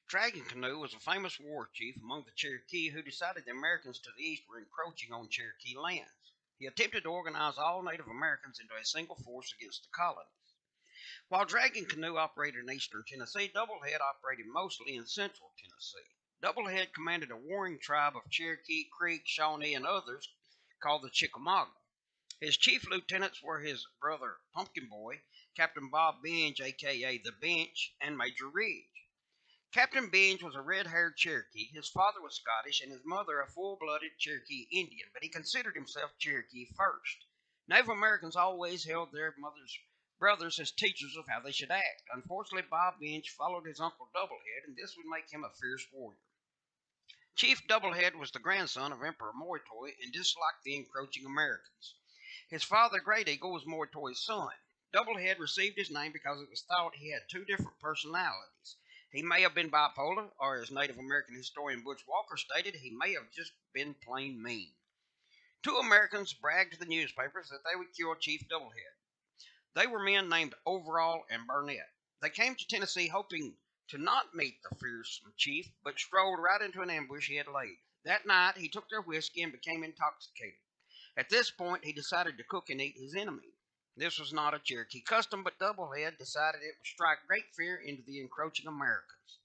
Dragon Canoe was a famous war chief among the Cherokee who decided the Americans to the east were encroaching on Cherokee lands. He attempted to organize all Native Americans into a single force against the colonies. While Dragon Canoe operated in eastern Tennessee, Doublehead operated mostly in central Tennessee. Doublehead commanded a warring tribe of Cherokee, Creek, Shawnee, and others called the Chickamauga. His chief lieutenants were his brother Pumpkin Boy, Captain Bob Benge, aka the Bench, and Major Ridge. Captain Benge was a red-haired Cherokee. His father was Scottish and his mother a full-blooded Cherokee Indian, but he considered himself Cherokee first. Native Americans always held their mother's brothers as teachers of how they should act. Unfortunately, Bob Benge followed his uncle Doublehead, and this would make him a fierce warrior. Chief Doublehead was the grandson of Emperor Moytoy and disliked the encroaching Americans. His father, Great Eagle, was Moytoy's son. Doublehead received his name because it was thought he had two different personalities. He may have been bipolar, or as Native American historian Butch Walker stated, he may have just been plain mean. Two Americans bragged to the newspapers that they would kill Chief Doublehead. They were men named Overall and Burnett. They came to Tennessee hoping to not meet the fearsome chief, but strolled right into an ambush he had laid. That night, he took their whiskey and became intoxicated. At this point, he decided to cook and eat his enemy. This was not a Cherokee custom, but Doublehead decided it would strike great fear into the encroaching Americans.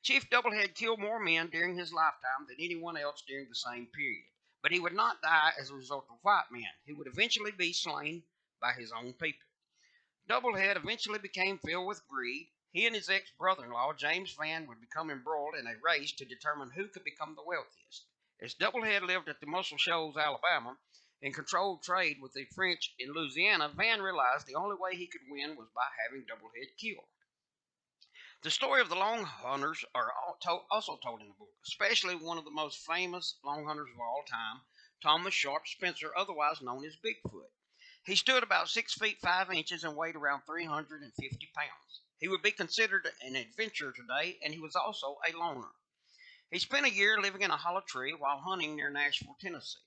Chief Doublehead killed more men during his lifetime than anyone else during the same period, but he would not die as a result of white men. He would eventually be slain by his own people. Doublehead eventually became filled with greed. He and his ex-brother-in-law, James Vann, would become embroiled in a race to determine who could become the wealthiest. As Doublehead lived at the Muscle Shoals, Alabama, and controlled trade with the French in Louisiana, Vann realized the only way he could win was by having Doublehead killed. The story of the Longhunters are also told in the book, especially one of the most famous Longhunters of all time, Thomas Sharpe Spencer, otherwise known as Bigfoot. He stood about 6 feet 5 inches and weighed around 350 pounds. He would be considered an adventurer today, and he was also a loner. He spent a year living in a hollow tree while hunting near Nashville, Tennessee.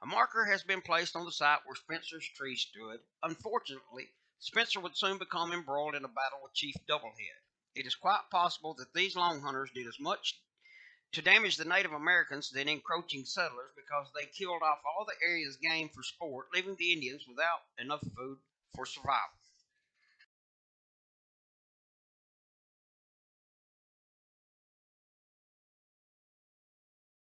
A marker has been placed on the site where Spencer's tree stood. Unfortunately, Spencer would soon become embroiled in a battle with Chief Doublehead. It is quite possible that these long hunters did as much to damage the Native Americans than encroaching settlers because they killed off all the area's game for sport, leaving the Indians without enough food for survival.